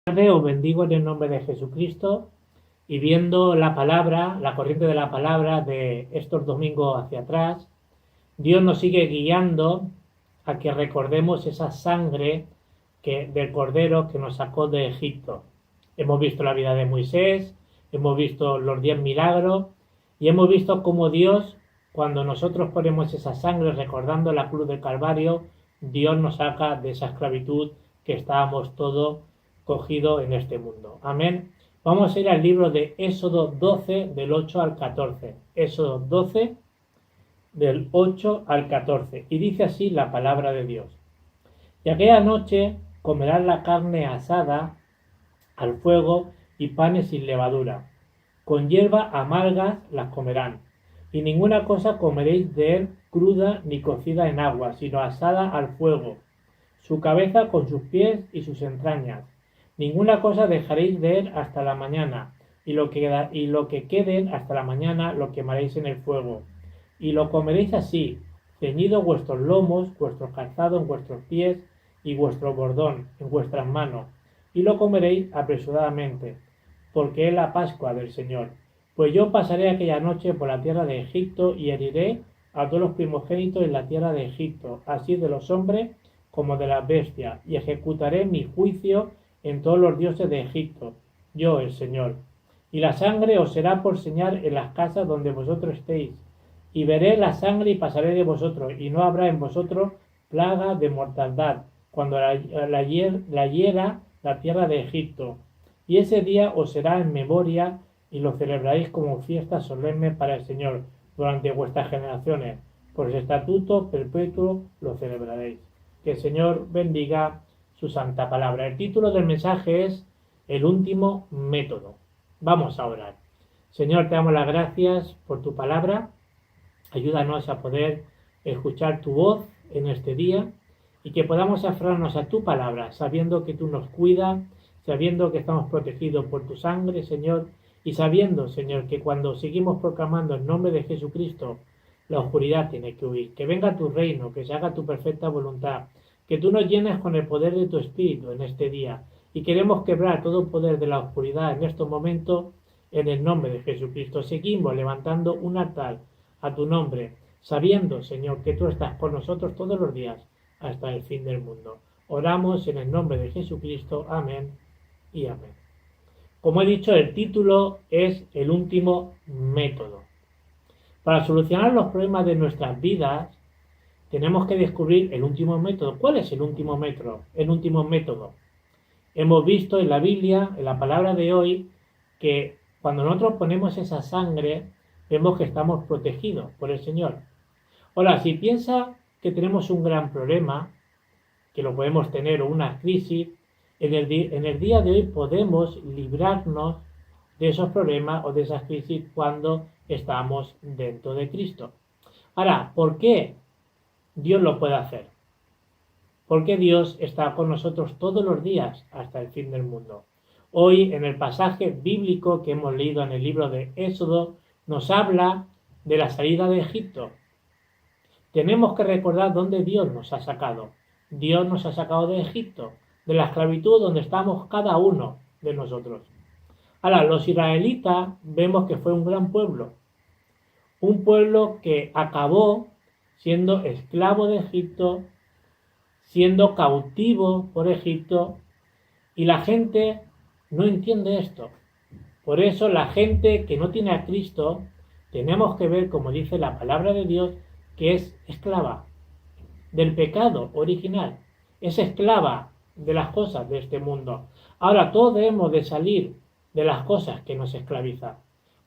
Os bendigo en el nombre de Jesucristo y viendo la palabra, la corriente de la palabra de estos domingos hacia atrás, Dios nos sigue guiando a que recordemos esa sangre del Cordero que nos sacó de Egipto. Hemos visto la vida de Moisés, hemos visto los 10 milagros y hemos visto cómo Dios, cuando nosotros ponemos esa sangre recordando la cruz del Calvario, Dios nos saca de esa esclavitud que estábamos todos cogidos en este mundo. Amén. Vamos a ir al libro de Éxodo 12, del 8 al 14. Éxodo 12, del 8 al 14. Y dice así la palabra de Dios. Y aquella noche comerán la carne asada al fuego y panes sin levadura. Con hierba amargas las comerán. Y ninguna cosa comeréis de él cruda ni cocida en agua, sino asada al fuego. Su cabeza con sus pies y sus entrañas. Ninguna cosa dejaréis de él hasta la mañana, y lo que queden hasta la mañana lo quemaréis en el fuego. Y lo comeréis así, ceñidos vuestros lomos, vuestros calzados en vuestros pies, y vuestro bordón en vuestras manos. Y lo comeréis apresuradamente, porque es la Pascua del Señor. Pues yo pasaré aquella noche por la tierra de Egipto, y heriré a todos los primogénitos en la tierra de Egipto, así de los hombres como de las bestias, y ejecutaré mi juicio en todos los dioses de Egipto, yo el Señor. Y la sangre os será por señal en las casas donde vosotros estéis. Y veré la sangre y pasaré de vosotros, y no habrá en vosotros plaga de mortandad, cuando la hiera la tierra de Egipto. Y ese día os será en memoria, y lo celebraréis como fiesta solemne para el Señor durante vuestras generaciones. Por el estatuto perpetuo lo celebraréis. Que el Señor bendiga su santa palabra. El título del mensaje es El último método. Vamos a orar. Señor, te damos las gracias por tu palabra. Ayúdanos a poder escuchar tu voz en este día y que podamos aferrarnos a tu palabra, sabiendo que tú nos cuidas, sabiendo que estamos protegidos por tu sangre, Señor, y sabiendo, Señor, que cuando seguimos proclamando el nombre de Jesucristo, la oscuridad tiene que huir. Que venga tu reino, que se haga tu perfecta voluntad, que tú nos llenes con el poder de tu Espíritu en este día. Y queremos quebrar todo poder de la oscuridad en estos momentos en el nombre de Jesucristo. Seguimos levantando un altar a tu nombre, sabiendo, Señor, que tú estás con nosotros todos los días hasta el fin del mundo. Oramos en el nombre de Jesucristo. Amén y amén. Como he dicho, el título es El último método. Para solucionar los problemas de nuestras vidas, tenemos que descubrir el último método. ¿Cuál es el último método? El último método. Hemos visto en la Biblia, en la palabra de hoy, que cuando nosotros ponemos esa sangre, vemos que estamos protegidos por el Señor. Ahora, si piensa que tenemos un gran problema, que lo podemos tener, o una crisis, en el día de hoy podemos librarnos de esos problemas o de esas crisis cuando estamos dentro de Cristo. Ahora, ¿por qué Dios lo puede hacer? Porque Dios está con nosotros todos los días hasta el fin del mundo. Hoy, en el pasaje bíblico que hemos leído en el libro de Éxodo, nos habla de la salida de Egipto. Tenemos que recordar dónde Dios nos ha sacado. Dios nos ha sacado de Egipto, de la esclavitud donde estamos cada uno de nosotros. Ahora, los israelitas vemos que fue un gran pueblo. Un pueblo que acabó siendo esclavo de Egipto, siendo cautivo por Egipto, y la gente no entiende esto. Por eso la gente que no tiene a Cristo, tenemos que ver, como dice la palabra de Dios, que es esclava del pecado original, es esclava de las cosas de este mundo. Ahora todos debemos de salir de las cosas que nos esclavizan.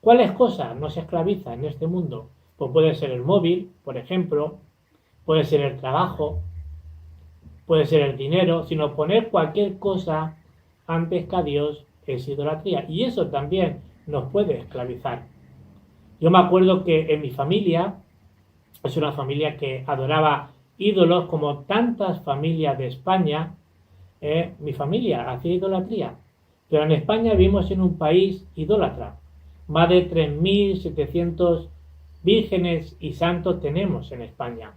¿Cuáles cosas nos esclavizan en este mundo? Pues puede ser el móvil, por ejemplo, puede ser el trabajo, puede ser el dinero, sino poner cualquier cosa antes que a Dios es idolatría. Y eso también nos puede esclavizar. Yo me acuerdo que en mi familia, es una familia que adoraba ídolos como tantas familias de España, mi familia hacía idolatría. Pero en España vivimos en un país idólatra. Más de 3.700 vírgenes y santos tenemos en España.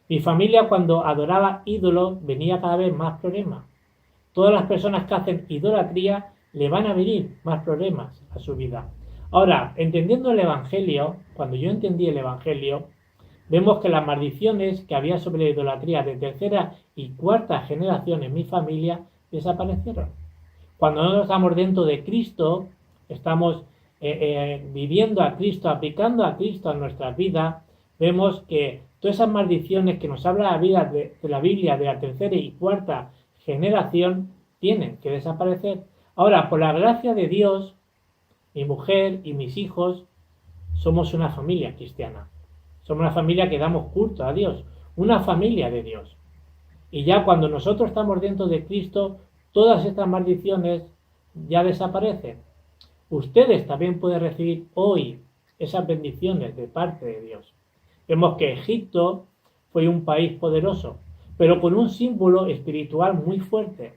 Mi familia, cuando adoraba ídolos, venía cada vez más problemas. todas las personas que hacen idolatría le van a venir más problemas a su vida. Ahora, entendiendo el Evangelio, cuando yo entendí el Evangelio, vemos que las maldiciones que había sobre la idolatría de tercera y cuarta generación en mi familia desaparecieron. Cuando nosotros estamos dentro de Cristo, estamos viviendo a Cristo, aplicando a Cristo a nuestra vida, vemos que todas esas maldiciones que nos habla la vida de la Biblia de la tercera y cuarta generación tienen que desaparecer. Ahora, por la gracia de Dios, mi mujer y mis hijos somos una familia cristiana. Somos una familia que damos culto a Dios, una familia de Dios. Y ya cuando nosotros estamos dentro de Cristo, todas estas maldiciones ya desaparecen. Ustedes también pueden recibir hoy esas bendiciones de parte de Dios. Vemos que Egipto fue un país poderoso, pero con un símbolo espiritual muy fuerte.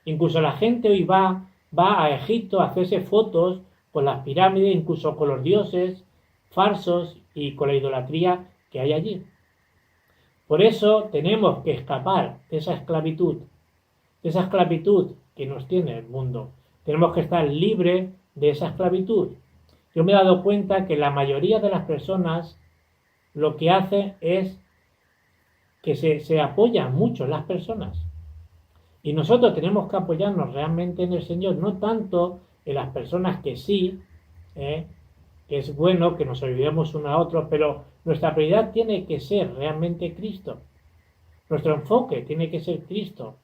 Incluso la gente hoy va a Egipto a hacerse fotos con las pirámides, incluso con los dioses falsos y con la idolatría que hay allí. Por eso tenemos que escapar de esa esclavitud que nos tiene el mundo. Tenemos que estar libres de esa esclavitud. Yo me he dado cuenta que la mayoría de las personas lo que hacen es que se apoyan mucho en las personas. Y nosotros tenemos que apoyarnos realmente en el Señor, no tanto en las personas que sí, que es bueno que nos olvidemos uno a otro, pero nuestra prioridad tiene que ser realmente Cristo. Nuestro enfoque tiene que ser Cristo.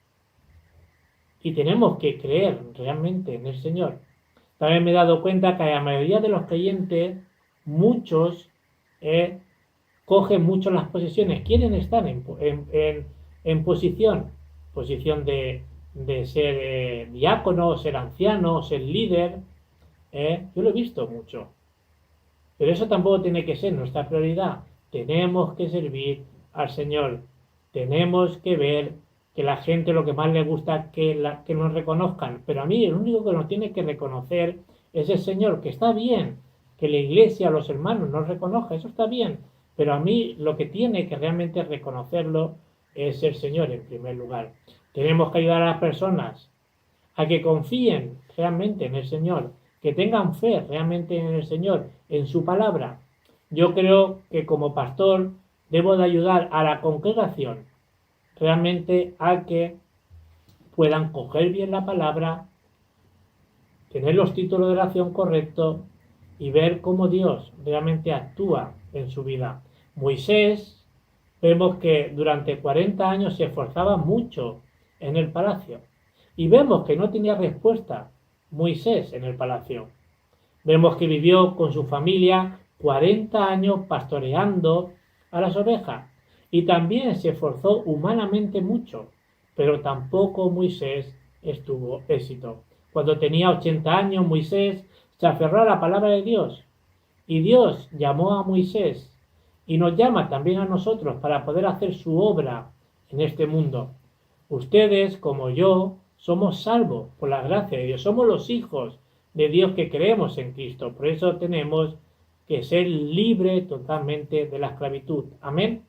Y tenemos que creer realmente en el Señor. También me he dado cuenta que la mayoría de los creyentes, muchos, cogen mucho las posesiones, quieren estar en posición de ser diácono, ser anciano, ser líder. Yo lo he visto mucho. Pero eso tampoco tiene que ser nuestra prioridad. Tenemos que servir al Señor. Tenemos que ver que la gente lo que más le gusta que nos reconozcan. Pero a mí el único que nos tiene que reconocer es el Señor, que está bien que la iglesia, los hermanos nos reconozcan, eso está bien. Pero a mí lo que tiene que realmente reconocerlo es el Señor en primer lugar. Tenemos que ayudar a las personas a que confíen realmente en el Señor, que tengan fe realmente en el Señor, en su palabra. Yo creo que como pastor debo de ayudar a la congregación realmente a que puedan coger bien la palabra, tener los títulos de oración correctos y ver cómo Dios realmente actúa en su vida. Moisés, vemos que durante 40 años se esforzaba mucho en el palacio y vemos que no tenía respuesta Moisés en el palacio. Vemos que vivió con su familia 40 años pastoreando a las ovejas y también se esforzó humanamente mucho, pero tampoco Moisés tuvo éxito. Cuando tenía 80 años, Moisés se aferró a la palabra de Dios y Dios llamó a Moisés y nos llama también a nosotros para poder hacer su obra en este mundo. Ustedes, como yo, somos salvos por la gracia de Dios, somos los hijos de Dios que creemos en Cristo. Por eso tenemos que ser libres totalmente de la esclavitud. Amén.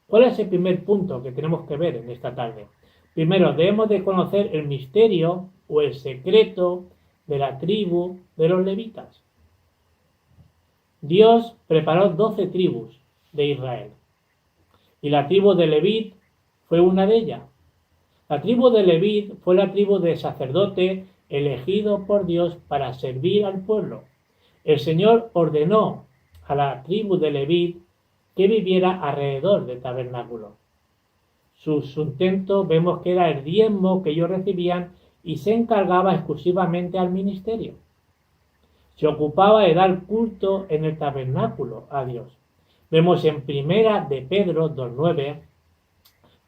¿Cuál es el primer punto que tenemos que ver en esta tarde? Primero, debemos de conocer el misterio o el secreto de la tribu de los levitas. Dios preparó 12 tribus de Israel y la tribu de Levit fue una de ellas. La tribu de Levit fue la tribu de sacerdote elegido por Dios para servir al pueblo. El Señor ordenó a la tribu de Levit que viviera alrededor del tabernáculo. Su sustento vemos que era el diezmo que ellos recibían y se encargaba exclusivamente al ministerio. Se ocupaba de dar culto en el tabernáculo a Dios. Vemos en Primera de Pedro 2:9,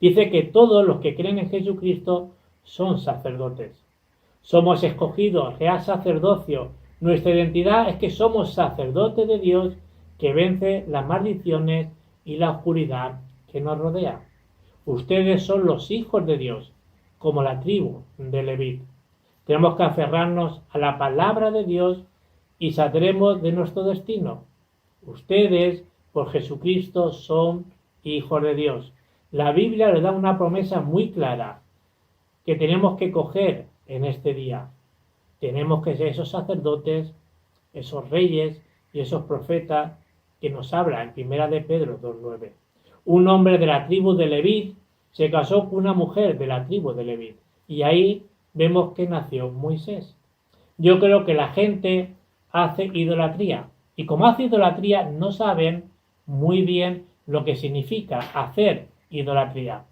dice que todos los que creen en Jesucristo son sacerdotes. Somos escogidos, real sacerdocio. Nuestra identidad es que somos sacerdotes de Dios que vence las maldiciones y la oscuridad que nos rodea. Ustedes son los hijos de Dios, como la tribu de Levit. Tenemos que aferrarnos a la palabra de Dios y saldremos de nuestro destino. Ustedes, por Jesucristo, son hijos de Dios. La Biblia les da una promesa muy clara, que tenemos que coger en este día. Tenemos que ser esos sacerdotes, esos reyes y esos profetas que nos habla en Primera de Pedro 2:9. Un hombre de la tribu de Leví se casó con una mujer de la tribu de Leví y ahí vemos que nació Moisés. Yo creo que la gente hace idolatría y como hace idolatría no saben muy bien lo que significa hacer idolatría.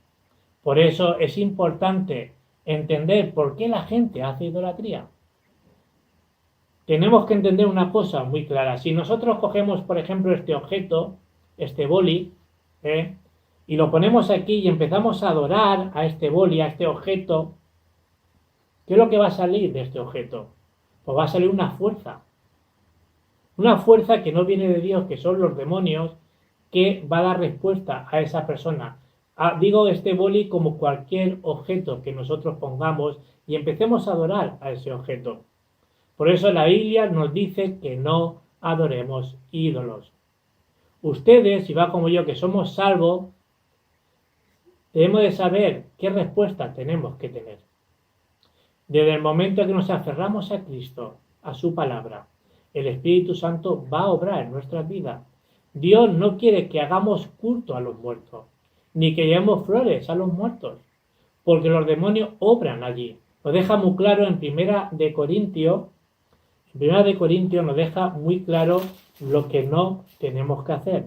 Por eso es importante entender por qué la gente hace idolatría. Tenemos que entender una cosa muy clara. Si nosotros cogemos, por ejemplo, este objeto, este boli, y lo ponemos aquí y empezamos a adorar a este boli, a este objeto, ¿qué es lo que va a salir de este objeto? Pues va a salir una fuerza. Una fuerza que no viene de Dios, que son los demonios, que va a dar respuesta a esa persona. Digo este boli como cualquier objeto que nosotros pongamos y empecemos a adorar a ese objeto. Por eso la Biblia nos dice que no adoremos ídolos. Ustedes, si va como yo, que somos salvos, debemos de saber qué respuesta tenemos que tener. Desde el momento que nos aferramos a Cristo, a su palabra, el Espíritu Santo va a obrar en nuestras vidas. Dios no quiere que hagamos culto a los muertos, ni que llevemos flores a los muertos, porque los demonios obran allí. Lo deja muy claro en Primera de Corintios. Primera de Corintios nos deja muy claro lo que no tenemos que hacer.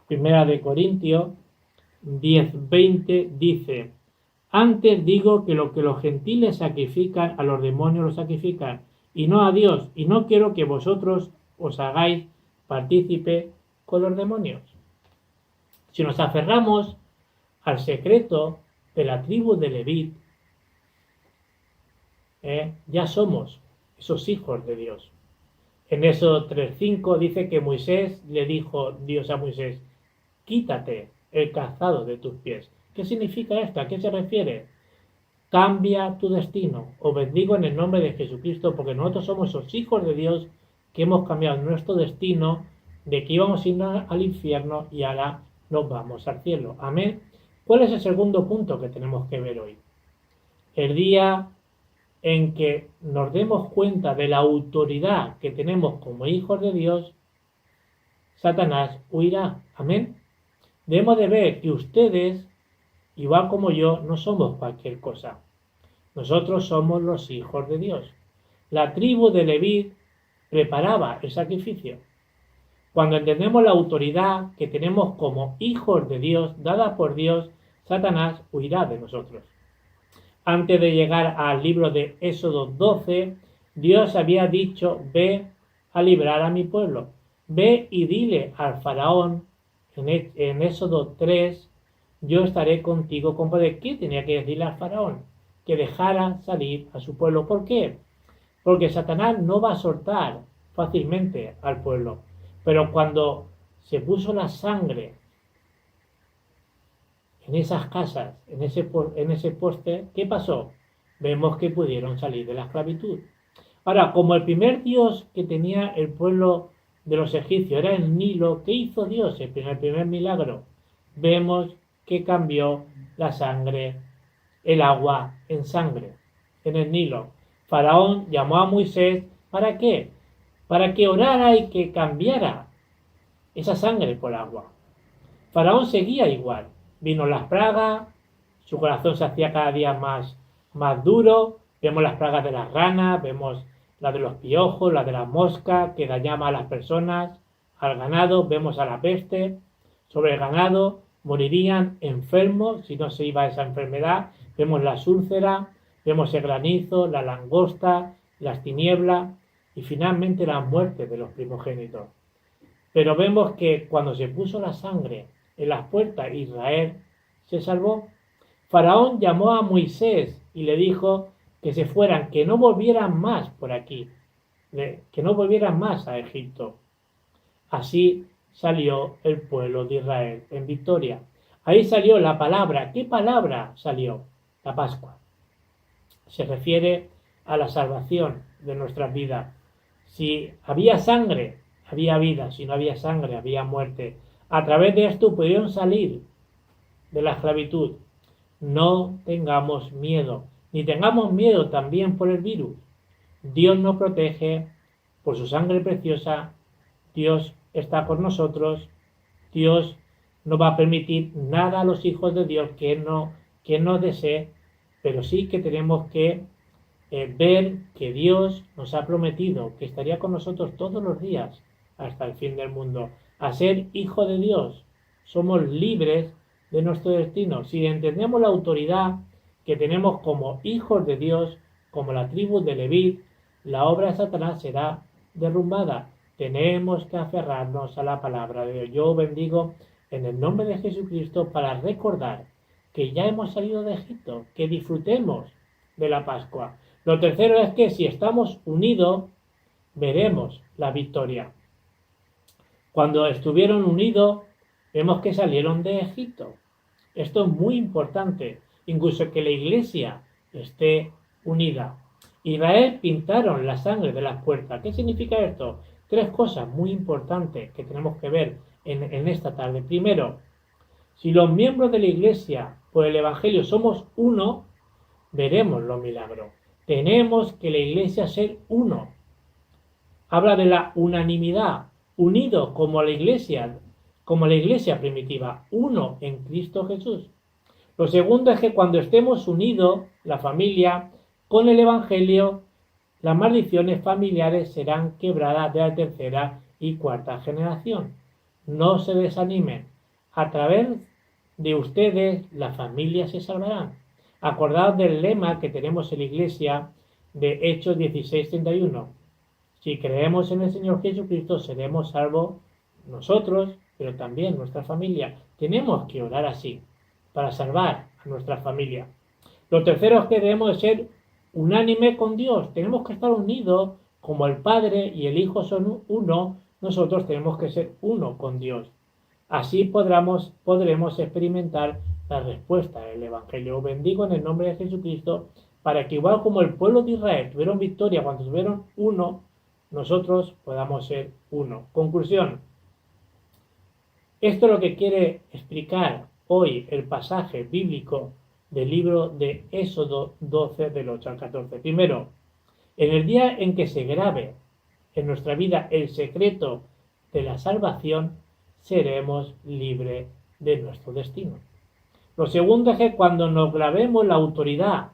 Primera de Corintios 10:20 dice: antes digo que lo que los gentiles sacrifican, a los demonios lo sacrifican, y no a Dios, y no quiero que vosotros os hagáis partícipe con los demonios. Si nos aferramos al secreto de la tribu de Leví, ya somos esos hijos de Dios. En Éxodo 3:5 dice que Moisés le dijo Dios a Moisés: quítate el calzado de tus pies. ¿Qué significa esto? ¿A qué se refiere? Cambia tu destino. Os bendigo en el nombre de Jesucristo, porque nosotros somos esos hijos de Dios que hemos cambiado nuestro destino, de que íbamos a ir al infierno y ahora nos vamos al cielo. Amén. ¿Cuál es el segundo punto que tenemos que ver hoy? El día en que nos demos cuenta de la autoridad que tenemos como hijos de Dios, Satanás huirá. Amén. Debemos de ver que ustedes, igual como yo, no somos cualquier cosa. Nosotros somos los hijos de Dios. La tribu de Leví preparaba el sacrificio. Cuando entendemos la autoridad que tenemos como hijos de Dios, dada por Dios, Satanás huirá de nosotros. Antes de llegar al libro de Éxodo 12, Dios había dicho: ve a librar a mi pueblo. Ve y dile al faraón, en Éxodo 3, yo estaré contigo, compadre. ¿Qué tenía que decirle al faraón? Que dejara salir a su pueblo. ¿Por qué? Porque Satanás no va a soltar fácilmente al pueblo. Pero cuando se puso la sangre en esas casas, en ese poste, ¿qué pasó? Vemos que pudieron salir de la esclavitud. Ahora, como el primer dios que tenía el pueblo de los egipcios era el Nilo, ¿qué hizo Dios? El primer milagro. Vemos que cambió la sangre, el agua en sangre, en el Nilo. Faraón llamó a Moisés, ¿para qué? Para que orara y que cambiara esa sangre por agua. Faraón seguía igual. Vino las plagas, su corazón se hacía cada día más duro. Vemos las plagas de las ranas, vemos la de los piojos, la de las moscas, que dañaban a las personas, al ganado. Vemos a la peste. Sobre el ganado morirían enfermos si no se iba esa enfermedad. Vemos las úlceras, vemos el granizo, la langosta, las tinieblas y finalmente la muerte de los primogénitos. Pero vemos que cuando se puso la sangre en las puertas, Israel se salvó. Faraón llamó a Moisés y le dijo que se fueran, que no volvieran más por aquí, que no volvieran más a Egipto. Así salió el pueblo de Israel en victoria. Ahí salió la palabra. ¿Qué palabra salió? La Pascua. Se refiere a la salvación de nuestras vidas. Si había sangre, había vida. Si no había sangre, había muerte. A través de esto pudieron salir de la esclavitud. No tengamos miedo. ni tengamos miedo también por el virus. Dios nos protege por su sangre preciosa, Dios está con nosotros, Dios no va a permitir nada a los hijos de Dios que no desee, pero sí que tenemos que ver que Dios nos ha prometido que estaría con nosotros todos los días hasta el fin del mundo. A ser hijo de Dios, somos libres de nuestro destino. Si entendemos la autoridad que tenemos como hijos de Dios, como la tribu de Leví, la obra de Satanás será derrumbada. Tenemos que aferrarnos a la palabra de Dios. Yo bendigo en el nombre de Jesucristo para recordar que ya hemos salido de Egipto, que disfrutemos de la Pascua. Lo tercero es que si estamos unidos, veremos la victoria. Cuando estuvieron unidos, vemos que salieron de Egipto. Esto es muy importante, incluso que la iglesia esté unida. Israel pintaron la sangre de las puertas. ¿Qué significa esto? Tres cosas muy importantes que tenemos que ver en esta tarde. Primero, si los miembros de la iglesia por el Evangelio somos uno, veremos los milagros. Tenemos que la iglesia ser uno. Habla de la unanimidad, unidos como la iglesia primitiva, uno en Cristo Jesús. Lo segundo es que cuando estemos unidos, la familia, con el Evangelio, las maldiciones familiares serán quebradas de la tercera y cuarta generación. No se desanimen. A través de ustedes, las familias se salvarán. Acordaos del lema que tenemos en la iglesia de Hechos 16:31. Si creemos en el Señor Jesucristo, seremos salvos nosotros, pero también nuestra familia. Tenemos que orar así, para salvar a nuestra familia. Lo tercero es que debemos de ser unánime con Dios. Tenemos que estar unidos, como el Padre y el Hijo son uno, nosotros tenemos que ser uno con Dios. Así podremos experimentar la respuesta del Evangelio. Os bendigo en el nombre de Jesucristo, para que igual como el pueblo de Israel tuvieron victoria cuando tuvieron uno, nosotros podamos ser uno. Conclusión. Esto es lo que quiere explicar hoy el pasaje bíblico del libro de Éxodo 12, del 8 al 14. Primero, en el día en que se grabe en nuestra vida el secreto de la salvación, seremos libres de nuestro destino. Lo segundo es que cuando nos grabemos la autoridad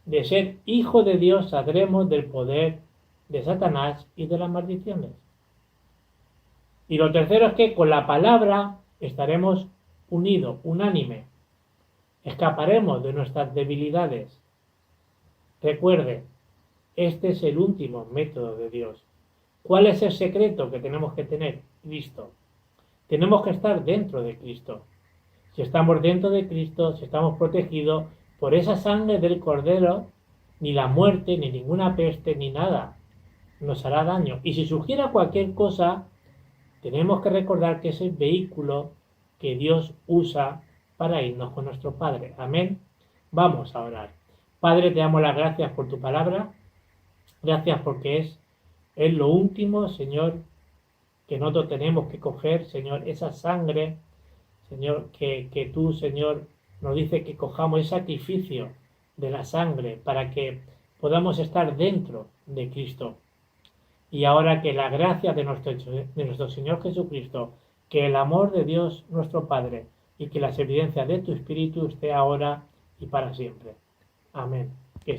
de ser hijo de Dios, saldremos del poder de Satanás y de las maldiciones. Y lo tercero es que con la palabra estaremos unidos, unánime. Escaparemos de nuestras debilidades. Recuerde, este es el último método de Dios. ¿Cuál es el secreto que tenemos que tener? Cristo. Tenemos que estar dentro de Cristo. Si estamos dentro de Cristo, si estamos protegidos por esa sangre del Cordero, ni la muerte, ni ninguna peste, ni nada nos hará daño. Y si surgiera cualquier cosa, tenemos que recordar que es el vehículo que Dios usa para irnos con nuestro Padre. Amén. Vamos a orar. Padre, te damos las gracias por tu palabra. Gracias porque es lo último, Señor, que nosotros tenemos que coger, Señor, esa sangre, Señor, que tú, Señor, nos dice que cojamos el sacrificio de la sangre para que podamos estar dentro de Cristo. Y ahora que la gracia de nuestro Señor Jesucristo, que el amor de Dios nuestro Padre y que la evidencia de tu Espíritu esté ahora y para siempre. Amén. Que